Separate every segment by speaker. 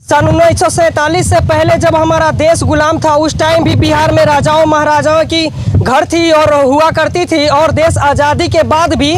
Speaker 1: सन 1947 से पहले जब हमारा देश गुलाम था, उस टाइम भी बिहार में राजाओं महाराजाओं की घर थी और हुआ करती थी। और देश आज़ादी के बाद भी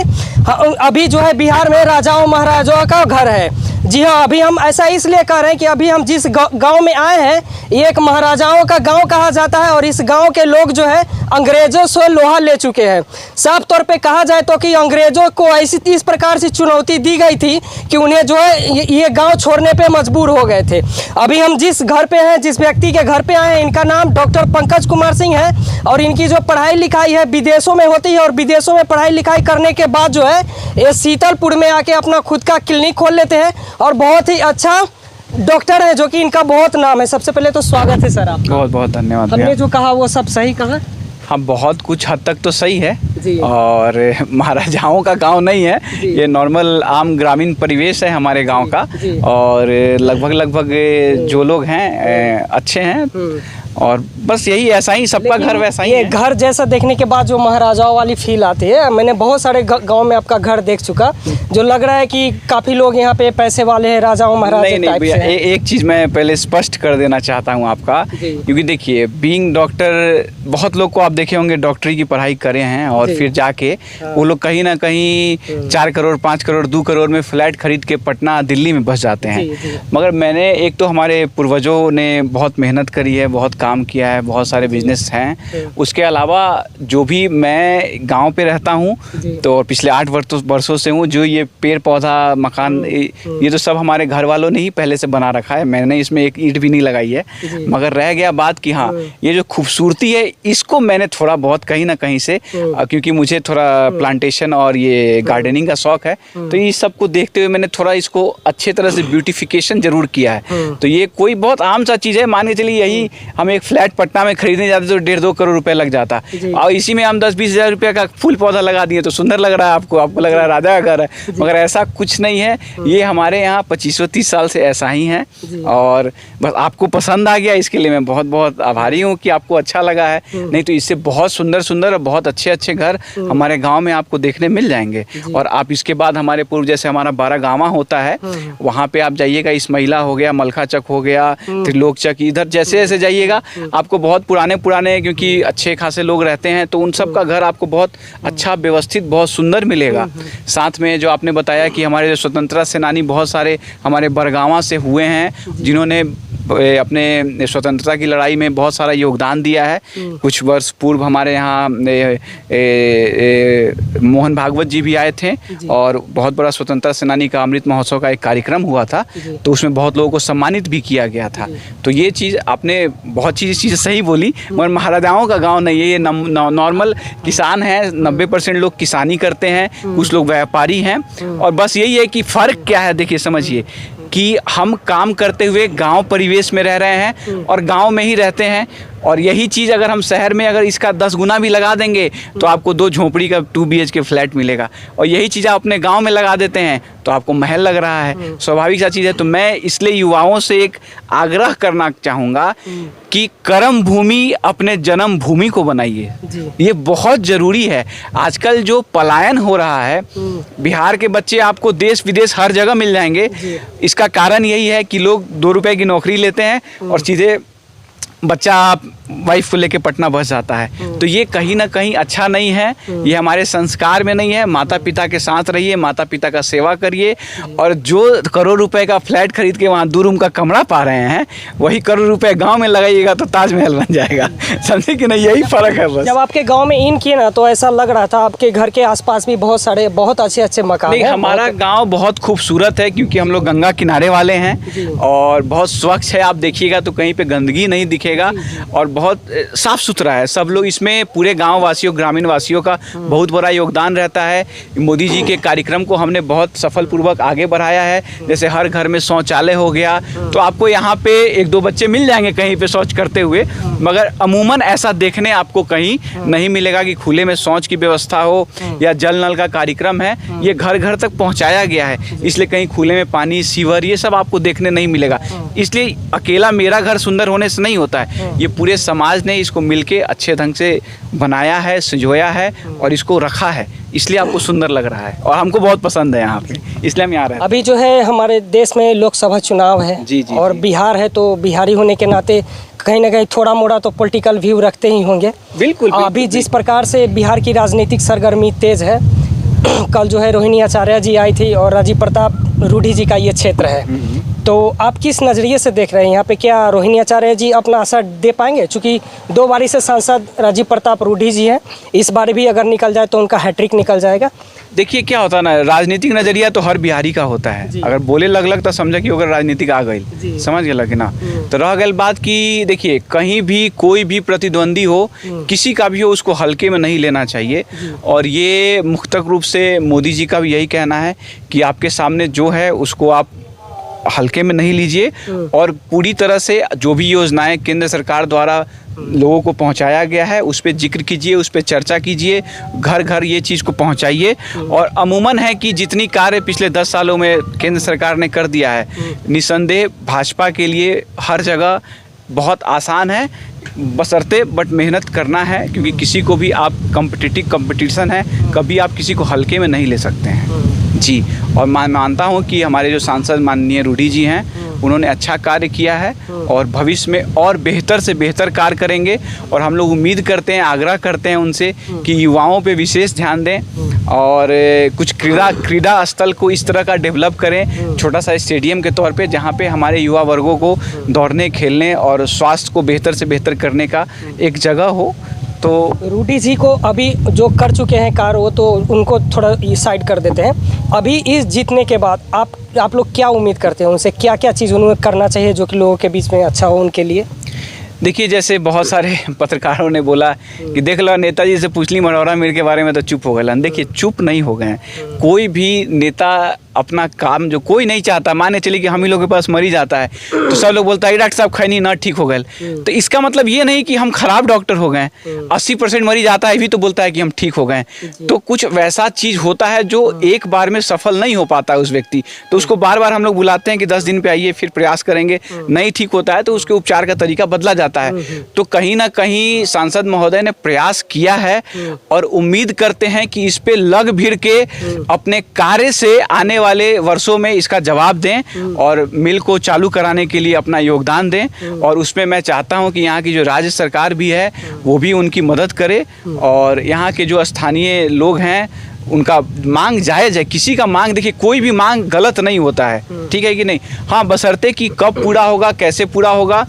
Speaker 1: अभी जो है बिहार में राजाओं महाराजाओं का घर है। जी हाँ, अभी हम ऐसा इसलिए कह रहे हैं कि अभी हम जिस गांव में आए हैं, ये एक महाराजाओं का गांव कहा जाता है। और इस गांव के लोग जो है अंग्रेज़ों से लोहा ले चुके हैं। साफ तौर पे कहा जाए तो कि अंग्रेज़ों को ऐसी इस प्रकार से चुनौती दी गई थी कि उन्हें जो है ये गांव छोड़ने पे मजबूर हो गए थे। अभी हम जिस घर पे हैं, जिस व्यक्ति के घर पे आए हैं, इनका नाम डॉक्टर पंकज कुमार सिंह है। और इनकी जो पढ़ाई लिखाई है विदेशों में होती है। और विदेशों में पढ़ाई लिखाई करने के बाद जो है ये शीतलपुर में आके अपना खुद का क्लिनिक खोल लेते हैं और बहुत ही अच्छा डॉक्टर है, जो कि इनका बहुत नाम है। सबसे पहले तो स्वागत है सर आपका।
Speaker 2: बहुत बहुत धन्यवाद।
Speaker 1: हमने जो कहा वो सब सही कहा?
Speaker 2: हाँ, बहुत कुछ हद तक तो सही है
Speaker 1: जी।
Speaker 2: और महाराजाओं का गांव नहीं है, ये नॉर्मल आम ग्रामीण परिवेश है हमारे गांव का। और लगभग जो लोग हैं अच्छे हैं और बस यही, ऐसा ही सबका घर वैसा ही है।
Speaker 1: घर जैसा देखने के बाद जो महाराजाओं वाली फील आती है। मैंने बहुत सारे गांव में आपका घर देख चुका, जो लग रहा है कि काफ़ी लोग यहाँ पे पैसे वाले हैं, राजाओं महाराजा
Speaker 2: नहीं भैया, एक चीज़ मैं पहले स्पष्ट कर देना चाहता हूँ आपका, क्योंकि देखिए बीइंग डॉक्टर, बहुत लोग को आप देखे होंगे डॉक्टरी की पढ़ाई करे हैं और फिर जाके वो लोग कहीं ना कहीं 4 करोड़ 5 करोड़ 2 करोड़ में फ्लैट खरीद के पटना दिल्ली में बस जाते हैं। मगर मैंने, एक तो हमारे पूर्वजों ने बहुत मेहनत करी है, बहुत काम किया है, बहुत सारे बिजनेस हैं। उसके अलावा जो भी मैं गांव पे रहता हूं, तो पिछले 8 वर्षों से हूं, जो ये पेड़ पौधा मकान ये तो सब हमारे घर वालों ने ही पहले से बना रखा है। मैंने इसमें एक ईंट भी नहीं लगाई है। मगर रह गया बात कि हाँ, ये जो खूबसूरती है इसको मैंने थोड़ा बहुत कहीं ना कहीं से, क्योंकि मुझे थोड़ा प्लांटेशन और ये गार्डनिंग का शौक है, तो ये सब को देखते हुए मैंने थोड़ा इसको अच्छे तरह से ब्यूटिफिकेशन जरूर किया है। तो ये कोई बहुत आम सा चीज़ है। मान के चलिए यही हम एक फ्लैट पटना में खरीदने जाते तो 1.5-2 करोड़ रुपए लग जाता, और इसी में हम 10-20 हज़ार रुपये का फूल पौधा लगा दिए तो सुंदर लग रहा है आपको लग रहा है राजा का घर है। मगर ऐसा कुछ नहीं है, ये हमारे यहाँ 25-30 साल से ऐसा ही है। और बस आपको पसंद आ गया, इसके लिए मैं बहुत बहुत आभारी हूँ कि आपको अच्छा लगा है। नहीं तो इससे बहुत सुंदर और बहुत अच्छे घर हमारे गाँव में आपको देखने मिल जाएंगे। और आप इसके बाद हमारे पूर्व, जैसे हमारा 12 गाँव होता है, वहाँ पे आप जाइएगा, इस महिला हो गया, मलखा चक हो गया, त्रिलोक चक, इधर जैसे जैसे जाइएगा आपको बहुत पुराने क्योंकि अच्छे खासे लोग रहते हैं, तो उन सब का घर आपको बहुत अच्छा, व्यवस्थित, बहुत सुंदर मिलेगा। साथ में जो आपने बताया कि हमारे जो स्वतंत्रता सेनानी बहुत सारे हमारे बरगामा से हुए हैं, जिन्होंने अपने स्वतंत्रता की लड़ाई में बहुत सारा योगदान दिया है। कुछ वर्ष पूर्व हमारे यहाँ मोहन भागवत जी भी आए थे और बहुत बड़ा स्वतंत्रता सेनानी का अमृत महोत्सव का एक कार्यक्रम हुआ था, तो उसमें बहुत लोगों को सम्मानित भी किया गया था। तो ये चीज़ आपने बहुत चीज़ सही बोली, मगर महाराजाओं का गांव नहीं है, ये नॉर्मल किसान हैं। 90% लोग किसानी करते हैं, कुछ लोग व्यापारी हैं। और बस यही है कि फ़र्क क्या है, देखिए समझिए कि हम काम करते हुए गांव परिवेश में रह रहे हैं और गांव में ही रहते हैं। और यही चीज़ अगर हम शहर में अगर इसका 10 गुना भी लगा देंगे तो आपको 2 झोंपड़ी का 2 BHK फ्लैट मिलेगा। और यही चीज़ आप अपने गांव में लगा देते हैं तो आपको महल लग रहा है। स्वाभाविक सा चीज़ है। तो मैं इसलिए युवाओं से एक आग्रह करना चाहूँगा कि कर्म भूमि अपने जन्म भूमि को बनाइए, ये बहुत ज़रूरी है। आजकल जो पलायन हो रहा है, बिहार के बच्चे आपको देश विदेश हर जगह मिल जाएंगे। इसका कारण यही है कि लोग 2 रुपए की नौकरी लेते हैं और सीधे बच्चा वाइफ को लेके पटना बस जाता है। तो ये कहीं ना कहीं अच्छा नहीं है, ये हमारे संस्कार में नहीं है। माता पिता के साथ रहिए, माता पिता का सेवा करिए। और जो करोड़ रुपए का फ्लैट खरीद के वहाँ 2 रूम का कमरा पा रहे हैं, वही करोड़ रुपए गांव में लगाइएगा तो ताजमहल बन जाएगा। समझे कि नहीं, यही फ़र्क है बस।
Speaker 1: जब आपके गांव में इन किए ना, तो ऐसा लग रहा था आपके घर के आसपास भी बहुत सारे बहुत अच्छे मकान हैं।
Speaker 2: हमारा गाँव बहुत खूबसूरत है क्योंकि हम लोग गंगा किनारे वाले हैं और बहुत स्वच्छ है। आप देखिएगा तो कहीं पर गंदगी नहीं दिखेगा और बहुत साफ सुथरा है। सब लोग इसमें, पूरे गांव वासियों, ग्रामीण वासियों का बहुत बड़ा योगदान रहता है। मोदी जी के कार्यक्रम को हमने बहुत सफलपूर्वक आगे बढ़ाया है। जैसे हर घर में शौचालय हो गया, तो आपको यहाँ पे 1-2 बच्चे मिल जाएंगे कहीं पे शौच करते हुए, मगर अमूमन ऐसा देखने आपको कहीं नहीं मिलेगा कि खुले में शौच की व्यवस्था हो या जल नल का कार्यक्रम है। ये घर घर तक पहुँचाया गया है, इसलिए कहीं खुले में पानी, सीवर, ये सब आपको देखने नहीं मिलेगा। इसलिए अकेला मेरा घर सुंदर होने से नहीं होता है, ये पूरे समाज ने इसको मिलके अच्छे ढंग से बनाया है, संजोया है और इसको रखा है। इसलिए आपको सुंदर लग रहा है और हमको बहुत पसंद है यहाँ पे, इसलिए हम यहाँ रहते
Speaker 1: अभी जो है हमारे देश में लोकसभा चुनाव है
Speaker 2: जी, जी,
Speaker 1: और
Speaker 2: जी।
Speaker 1: बिहार है, तो बिहारी होने के नाते कहीं ना कहीं थोड़ा मोड़ा तो पॉलिटिकल व्यू रखते ही होंगे।
Speaker 2: बिल्कुल,
Speaker 1: अभी जिस प्रकार से बिहार की राजनीतिक सरगर्मी तेज है, कल जो है रोहिणी आचार्य जी आई थी और राजीव प्रताप रूडी जी का ये क्षेत्र है, तो आप किस नज़रिए से देख रहे हैं यहाँ पे? क्या रोहिणी आचार्य जी अपना असर दे पाएंगे? चूँकि 2 बारी से सांसद राजीव प्रताप रूडी जी हैं, इस बार भी अगर निकल जाए तो उनका हैट्रिक निकल जाएगा।
Speaker 2: देखिए क्या होता है ना, राजनीतिक नजरिया तो हर बिहारी का होता है। अगर बोले लग तो समझा कि अगर राजनीतिक आ गई, समझ गए कि ना। तो रह गई बात कि देखिए कहीं भी कोई भी प्रतिद्वंदी हो, किसी का भी हो, उसको हल्के में नहीं लेना चाहिए। और ये मुख्तक रूप से मोदी जी का भी यही कहना है कि आपके सामने जो है उसको आप हल्के में नहीं लीजिए और पूरी तरह से जो भी योजनाएं केंद्र सरकार द्वारा लोगों को पहुंचाया गया है उस पर जिक्र कीजिए, उस पर चर्चा कीजिए, घर घर ये चीज़ को पहुंचाइए। और अमूमन है कि जितनी कार्य पिछले 10 सालों में केंद्र सरकार ने कर दिया है, निसंदेह भाजपा के लिए हर जगह बहुत आसान है, बशर्ते बट मेहनत करना है, क्योंकि किसी को भी आप कंपटीशन है, कभी आप किसी को हल्के में नहीं ले सकते हैं जी। और मैं मानता हूँ कि हमारे जो सांसद माननीय रूडी जी हैं, उन्होंने अच्छा कार्य किया है और भविष्य में और बेहतर से बेहतर कार्य करेंगे। और हम लोग उम्मीद करते हैं, आग्रह करते हैं उनसे कि युवाओं पे विशेष ध्यान दें और कुछ क्रीड़ा स्थल को इस तरह का डेवलप करें, छोटा सा स्टेडियम के तौर पे, जहाँ पे हमारे युवा वर्गों को दौड़ने, खेलने और स्वास्थ्य को बेहतर से बेहतर करने का एक जगह हो। तो
Speaker 1: रूडी जी को अभी जो कर चुके हैं कार्य, वो तो उनको थोड़ा साइड कर देते हैं। अभी इस जीतने के बाद आप लोग क्या उम्मीद करते हैं उनसे? क्या क्या चीज़ उन्हें करना चाहिए जो कि लोगों के बीच में अच्छा हो उनके लिए?
Speaker 2: देखिए, जैसे बहुत सारे पत्रकारों ने बोला कि देख लो नेताजी से पूछ ली मनोहरा मीर के बारे में तो चुप हो गए। देखिए, चुप नहीं हो गए। कोई भी नेता अपना काम जो कोई नहीं चाहता, माने चलिए कि हम ही लोग के पास मरीज आता है तो सब लोग बोलता है डॉक्टर साहब खैनी ना ठीक हो गए, तो इसका मतलब ये नहीं कि हम खराब डॉक्टर हो गए। 80% मरीज आता है भी तो बोलता है कि हम ठीक हो गए। तो कुछ वैसा चीज़ होता है जो एक बार में सफल नहीं हो पाता है उस व्यक्ति, तो उसको बार बार हम लोग बुलाते हैं कि 10 दिन पे आइए, फिर प्रयास करेंगे, नहीं ठीक होता है तो उसके उपचार का तरीका बदला जाता है। तो कहीं ना कहीं सांसद महोदय ने प्रयास किया है और उम्मीद करते हैं कि इस पे लग भिड़ के अपने कार्य से आने वाले वर्षों में इसका जवाब दें और मिल को चालू कराने के लिए अपना योगदान दें। और उसमें मैं चाहता हूं कि यहाँ की जो राज्य सरकार भी है वो भी उनकी मदद करे और यहाँ के जो स्थानीय लोग हैं उनका मांग जायज़ है। किसी का मांग, देखिए कोई भी मांग गलत नहीं होता है, ठीक है कि नहीं। हाँ, बशर्ते कि कब पूरा होगा, कैसे पूरा होगा,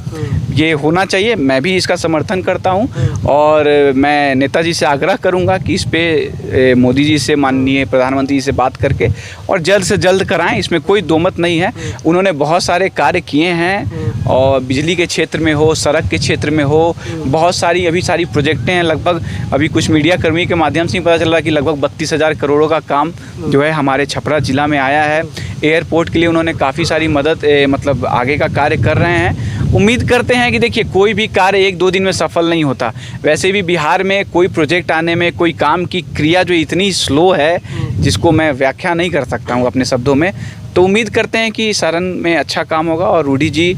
Speaker 2: ये होना चाहिए। मैं भी इसका समर्थन करता हूं और मैं नेताजी से आग्रह करूंगा कि इस पे मोदी जी से, माननीय प्रधानमंत्री जी से बात करके और जल्द से जल्द कराएं, इसमें कोई दो मत नहीं है। उन्होंने बहुत सारे कार्य किए हैं और बिजली के क्षेत्र में हो, सड़क के क्षेत्र में हो, बहुत सारी अभी सारी प्रोजेक्टें हैं। लगभग अभी कुछ मीडिया कर्मी के माध्यम से ही पता चल रहा है कि लगभग 32,000 करोड़ों का काम जो है हमारे छपरा जिला में आया है। एयरपोर्ट के लिए उन्होंने काफ़ी सारी मदद मतलब आगे का कार्य कर रहे हैं। उम्मीद करते हैं कि देखिए कोई भी कार्य 1-2 दिन में सफल नहीं होता। वैसे भी बिहार में कोई प्रोजेक्ट आने में, कोई काम की क्रिया जो इतनी स्लो है जिसको मैं व्याख्या नहीं कर सकता हूँ अपने शब्दों में, तो उम्मीद करते हैं कि सारण में अच्छा काम होगा और रूडी जी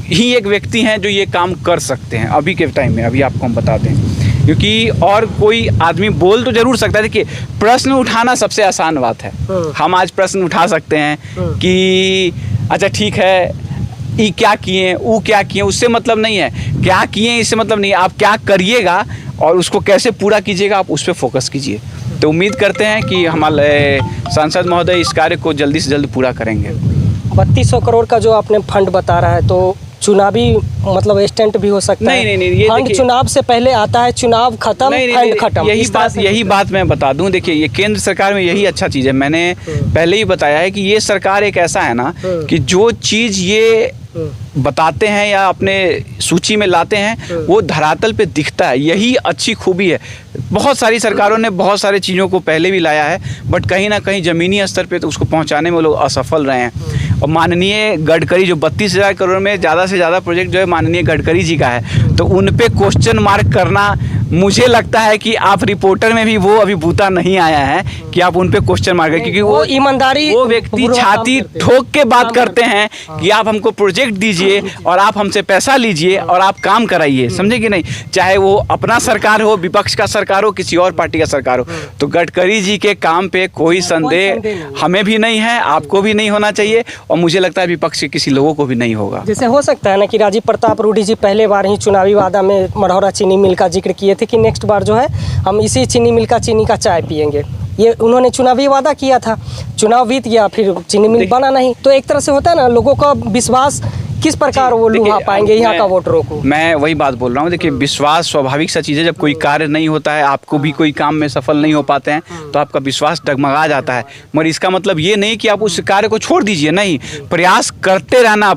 Speaker 2: ही एक व्यक्ति हैं जो ये काम कर सकते हैं अभी के टाइम में। अभी आपको हम बता दें, क्योंकि और कोई आदमी बोल तो जरूर सकता है। देखिए, प्रश्न उठाना सबसे आसान बात है। हम आज प्रश्न उठा सकते हैं कि अच्छा ठीक है, ई क्या किए, वो क्या किए, उससे मतलब नहीं है। क्या किए इससे मतलब नहीं है, आप क्या करिएगा और उसको कैसे पूरा कीजिएगा, आप उस पर फोकस कीजिए। तो उम्मीद करते हैं कि हमारे सांसद महोदय इस कार्य को जल्दी से जल्द पूरा करेंगे।
Speaker 1: 3200 करोड़ का जो आपने फंड बता रहा है, तो चुनावी मतलब स्टंट भी हो सकता है?
Speaker 2: नहीं, ये
Speaker 1: फंड चुनाव से पहले आता है, चुनाव खत्म, फंड खत्म।
Speaker 2: यही बात मैं बता दूं। देखिए, ये केंद्र सरकार में यही अच्छा चीज़ है। मैंने पहले ही बताया है कि ये सरकार एक ऐसा है ना कि जो चीज़ ये बताते हैं या अपने सूची में लाते हैं वो धरातल पे दिखता है। यही अच्छी खूबी है। बहुत सारी सरकारों ने बहुत सारी चीज़ों को पहले भी लाया है, बट कहीं ना कहीं ज़मीनी स्तर पे तो उसको पहुंचाने में वो लोग असफल रहे हैं। और माननीय गडकरी जो 32,000 करोड़ में ज़्यादा से ज़्यादा प्रोजेक्ट जो है माननीय गडकरी जी का है, तो उन पे क्वेश्चन मार्क करना मुझे लगता है कि आप रिपोर्टर में भी वो अभी बूता नहीं आया है कि आप उन पे क्वेश्चन मार गए, क्योंकि वो
Speaker 1: ईमानदारी,
Speaker 2: वो व्यक्ति छाती ठोक के बात करते हैं कि आप हमको प्रोजेक्ट दीजिए और आप हमसे पैसा लीजिए और आप काम कराइए, समझे कि नहीं। चाहे वो अपना सरकार हो, विपक्ष का सरकार हो, किसी और पार्टी का सरकार हो। तो गडकरी जी के काम पे कोई संदेह हमें भी नहीं है, आपको भी नहीं होना चाहिए, और मुझे लगता है विपक्ष के किसी लोगों को भी नहीं होगा।
Speaker 1: जैसे हो सकता है ना कि राजीव प्रताप रूडी जी पहले बार ही चुनावी वादा में मढ़ौरा चीनी मिल का जिक्र किए थे कि नेक्स्ट बार जो है हम इसी चीनी मिल का चीनी का चाय पियेंगे। ये उन्होंने चुनावी वादा किया था, चुनाव बीत गया, फिर चीनी मिल बना नहीं। तो एक तरह से होता है ना, लोगों का विश्वास किस प्रकार वो लुभा पाएंगे यहाँ का वोटरों को।
Speaker 2: मैं वही बात बोल रहा हूँ, देखिए विश्वास स्वाभाविक सा चीज़ है। जब कोई कार्य नहीं होता है, आपको भी कोई काम में सफल नहीं हो पाते हैं, तो आपका विश्वास डगमगा जाता है। मगर इसका मतलब ये नहीं कि आप उस कार्य को छोड़ दीजिए, नहीं, प्रयास करते रहना,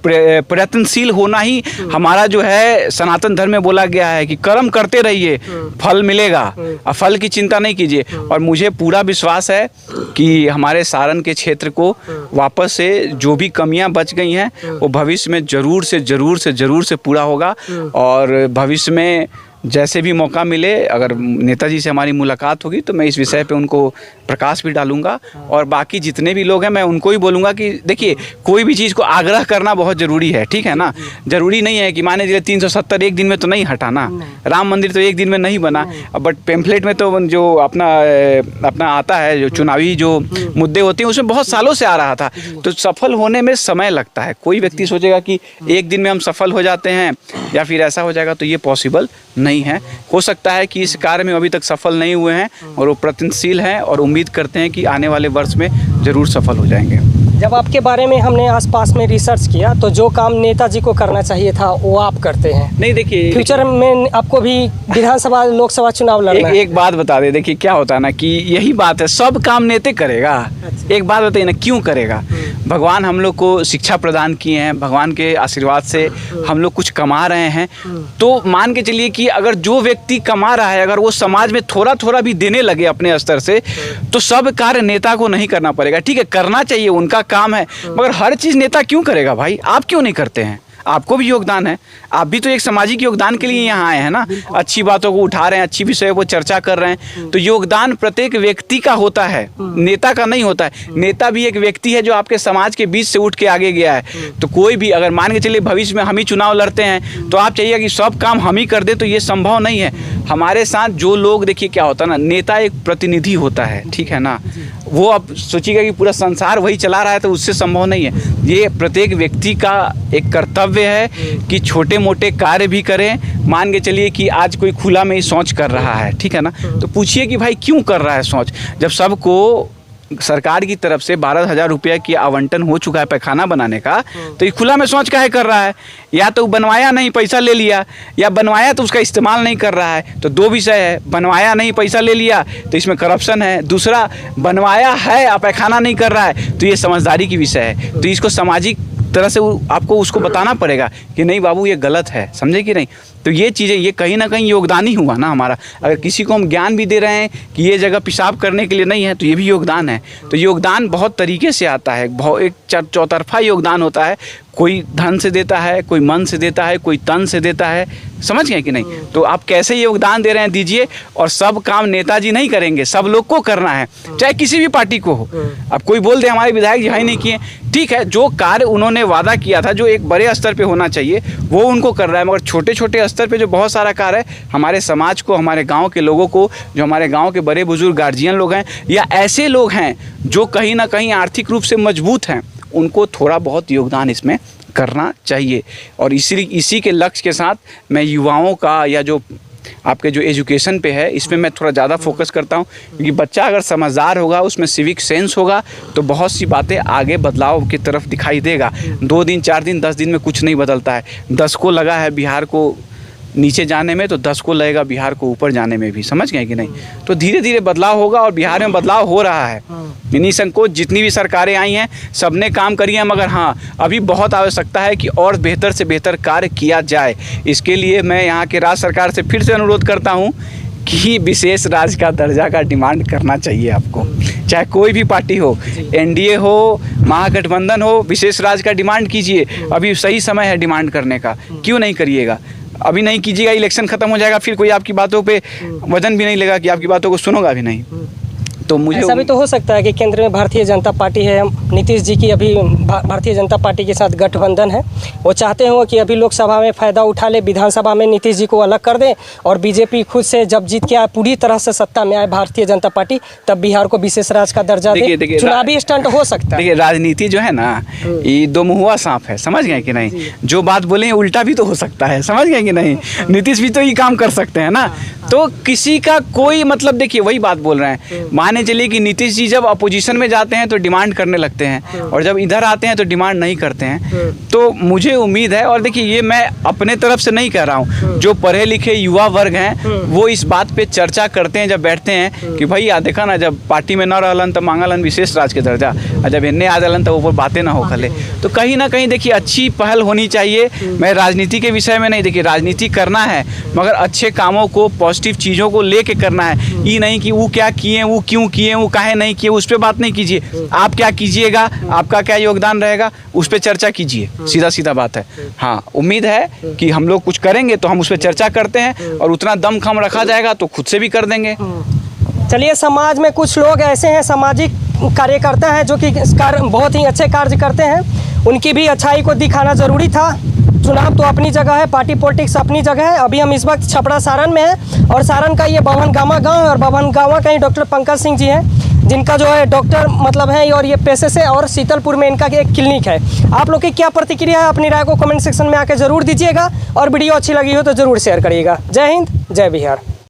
Speaker 2: प्रयत्नशील होना ही हमारा जो है सनातन धर्म में बोला गया है कि कर्म करते रहिए, फल मिलेगा, और फल की चिंता नहीं कीजिए। और मुझे पूरा विश्वास है कि हमारे सारण के क्षेत्र को वापस से जो भी कमियां बच गई हैं वो भविष्य में जरूर से पूरा होगा। और भविष्य में जैसे भी मौका मिले, अगर नेताजी से हमारी मुलाकात होगी तो मैं इस विषय पे उनको प्रकाश भी डालूंगा। और बाकी जितने भी लोग हैं मैं उनको ही बोलूँगा कि देखिए, कोई भी चीज़ को आग्रह करना बहुत ज़रूरी है, ठीक है ना। ज़रूरी नहीं है कि माने लीजिए 370 एक दिन में तो नहीं हटाना, राम मंदिर तो एक दिन में नहीं बना, बट पेम्फलेट में तो जो अपना आता है, जो चुनावी जो मुद्दे होते हैं उसमें बहुत सालों से आ रहा था। तो सफल होने में समय लगता है। कोई व्यक्ति सोचेगा कि एक दिन में हम सफल हो जाते हैं या फिर ऐसा हो जाएगा, तो ये पॉसिबल नहीं है। हो सकता है कि इस कार्य में अभी तक सफल नहीं हुए हैं और वो प्रयत्नशील हैं और उम्मीद करते हैं कि आने वाले वर्ष में ज़रूर सफल हो जाएंगे।
Speaker 1: जब आपके बारे में हमने आसपास में रिसर्च किया तो जो काम नेताजी को करना चाहिए था वो आप करते हैं।
Speaker 2: नहीं, देखिए
Speaker 1: फ्यूचर में आपको भी विधानसभा लोकसभा चुनाव लड़ना है।
Speaker 2: एक बात बता दे, देखिए क्या होता है ना कि यही बात है, सब काम नेता करेगा। एक बात बताइए ना, क्यों करेगा। भगवान हम लोग को शिक्षा प्रदान किए हैं, भगवान के आशीर्वाद से हम लोग कुछ कमा रहे हैं। तो मान के चलिए कि अगर जो व्यक्ति कमा रहा है, अगर वो समाज में थोड़ा थोड़ा भी देने लगे अपने स्तर से, तो सब कार्य नेता को नहीं करना पड़ेगा। ठीक है, करना चाहिए, उनका काम है, मगर हर चीज़ नेता क्यों करेगा भाई। आप क्यों नहीं करते हैं? आपको भी योगदान है, आप भी तो एक सामाजिक योगदान के लिए यहाँ आए हैं ना। अच्छी बातों को उठा रहे हैं, अच्छी विषयों को चर्चा कर रहे हैं, तो योगदान प्रत्येक व्यक्ति का होता है, नेता का नहीं होता है। नेता भी एक व्यक्ति है जो आपके समाज के बीच से उठ के आगे गया है। तो कोई भी अगर मान के चलिए भविष्य में हम ही चुनाव लड़ते हैं तो आप चाहिए कि सब काम हम ही कर दे, तो ये संभव नहीं है। हमारे साथ जो लोग, देखिए क्या होता है ना, नेता एक प्रतिनिधि होता है, ठीक है ना। वो अब सोचिएगा कि पूरा संसार वही चला रहा है, तो उससे संभव नहीं है। ये प्रत्येक व्यक्ति का एक कर्तव्य है कि छोटे मोटे कार्य भी करें। मान के चलिए कि आज कोई खुला में ही शौच कर रहा है, ठीक है ना, तो पूछिए कि भाई क्यों कर रहा है शौच। जब सबको सरकार की तरफ से 12,000 रुपया की आवंटन हो चुका है पैखाना बनाने का, तो ये खुला में शौच काहे कर रहा है। या तो बनवाया नहीं, पैसा ले लिया, या बनवाया तो उसका इस्तेमाल नहीं कर रहा है। तो दो विषय है, बनवाया नहीं, पैसा ले लिया, तो इसमें करप्शन है। दूसरा, बनवाया है, पैखाना नहीं कर रहा है, तो ये समझदारी की विषय है। तो इसको सामाजिक तरह से आपको उसको बताना पड़ेगा कि नहीं बाबू ये गलत है, समझे कि नहीं। तो ये चीज़ें, ये कहीं ना कहीं योगदान ही हुआ ना हमारा। अगर किसी को हम ज्ञान भी दे रहे हैं कि ये जगह पेशाब करने के लिए नहीं है, तो ये भी योगदान है। तो योगदान बहुत तरीके से आता है, बहुत एक चौतरफा योगदान होता है। कोई धन से देता है, कोई मन से देता है, कोई तन से देता है, समझ गए कि नहीं। तो आप कैसे योगदान दे रहे हैं, दीजिए। और सब काम नेताजी नहीं करेंगे, सब लोग को करना है, चाहे किसी भी पार्टी को हो। अब कोई बोल दे हमारे विधायक जी भाई नहीं किए, ठीक है, जो कार्य उन्होंने वादा किया था, जो एक बड़े स्तर पे होना चाहिए, वो उनको कर रहा है। मगर छोटे छोटे स्तर पे जो बहुत सारा कार्य है, हमारे समाज को, हमारे गाँव के लोगों को, जो हमारे गाँव के बड़े बुजुर्ग गार्जियन लोग हैं, या ऐसे लोग हैं जो कहीं ना कहीं आर्थिक रूप से मजबूत हैं, उनको थोड़ा बहुत योगदान इसमें करना चाहिए। और इसी के लक्ष्य के साथ मैं युवाओं का, या जो आपके जो एजुकेशन पे है, इसमें मैं थोड़ा ज़्यादा फोकस करता हूँ। क्योंकि बच्चा अगर समझदार होगा, उसमें सिविक सेंस होगा, तो बहुत सी बातें आगे बदलाव की तरफ दिखाई देगा। 2 दिन 4 दिन 10 दिन में कुछ नहीं बदलता है। 10 को लगा है बिहार को नीचे जाने में, तो 10 को लगेगा बिहार को ऊपर जाने में भी, समझ गए कि नहीं। तो धीरे धीरे बदलाव होगा, और बिहार में बदलाव हो रहा है। निसंकोच जितनी भी सरकारें आई हैं, सबने काम करी है, मगर हाँ, अभी बहुत आवश्यकता है कि और बेहतर से बेहतर कार्य किया जाए। इसके लिए मैं यहाँ के राज्य सरकार से फिर से अनुरोध करता हूँ कि विशेष राज्य का दर्जा का डिमांड करना चाहिए आपको, चाहे कोई भी पार्टी हो, एनडीए हो, महागठबंधन हो, विशेष राज्य का डिमांड कीजिए। अभी सही समय है डिमांड करने का, क्यों नहीं करिएगा। अभी नहीं कीजिएगा, इलेक्शन खत्म हो जाएगा, फिर कोई आपकी बातों पे वजन भी नहीं लेगा, कि आपकी बातों को सुनोगा भी नहीं। तो मुझे
Speaker 1: ऐसा भी तो हो सकता है कि केंद्र में भारतीय जनता पार्टी है, नीतीश जी की अभी भारतीय जनता पार्टी के साथ गठबंधन है, वो चाहते हो कि अभी लोकसभा में फ़ायदा उठा ले, विधानसभा में नीतीश जी को अलग कर दें, और बीजेपी खुद से जब जीत के आए, पूरी तरह से सत्ता में आए भारतीय जनता पार्टी, तब बिहार को विशेष राज्य का दर्जा दे। चुनावी स्टंट हो सकता है।
Speaker 2: देखिए, राजनीति जो है ना, ये दो मुहुआ सांप है, समझ गए कि नहीं। जो बात बोले उल्टा भी तो हो सकता है, समझ गए कि नहीं। नीतीश भी तो ये काम कर सकते हैं ना। तो किसी का कोई मतलब, देखिए वही बात बोल रहे हैं, माने चलिए कि नीतीश जी जब अपोजिशन में जाते हैं तो डिमांड करने लगते हैं, और जब इधर आते हैं तो डिमांड नहीं करते हैं। तो मुझे उम्मीद है, और देखिए ये मैं अपने तरफ से नहीं कह रहा हूँ, जो पढ़े लिखे युवा वर्ग हैं वो इस बात पे चर्चा करते हैं जब बैठते हैं कि भाई देखा ना, जब पार्टी में न रहलन तो मांगलन विशेष राज्य के दर्जा, और जब इन्हें आ जालन तो वो बातें ना हो खले। तो कहीं ना कहीं देखिए अच्छी पहल होनी चाहिए। मैं राजनीति के विषय में नहीं, देखिए राजनीति करना है मगर अच्छे कामों को, पॉजिटिव चीज़ों को लेके करना है। ये नहीं कि वो क्या किए, वो क्यों किए, वो काहे नहीं किए, उस पर बात नहीं कीजिए। आप क्या कीजिएगा, आपका क्या योगदान रहेगा, उस पर चर्चा कीजिए, सीधा सीधा बात है। हाँ, उम्मीद है कि हम लोग कुछ करेंगे तो हम उस पर चर्चा करते हैं, और उतना दमखम रखा जाएगा तो खुद से भी कर देंगे।
Speaker 1: चलिए, समाज में कुछ लोग ऐसे हैं, सामाजिक कार्यकर्ता हैं, जो कि बहुत ही अच्छे कार्य करते हैं, उनकी भी अच्छाई को दिखाना ज़रूरी था। चुनाव तो अपनी जगह है, पार्टी पॉलिटिक्स अपनी जगह है। अभी हम इस वक्त छपरा सारण में हैं, और सारण का ये बभनगामा गांव है, और बभनगामा का ही डॉक्टर पंकज सिंह जी हैं, जिनका जो है डॉक्टर मतलब है, और ये पेशे से, और शीतलपुर में इनका एक क्लिनिक है। आप लोग की क्या प्रतिक्रिया है, अपनी राय को कमेंट सेक्शन में आकर ज़रूर दीजिएगा, और वीडियो अच्छी लगी हो तो ज़रूर शेयर करिएगा। जय हिंद, जय बिहार।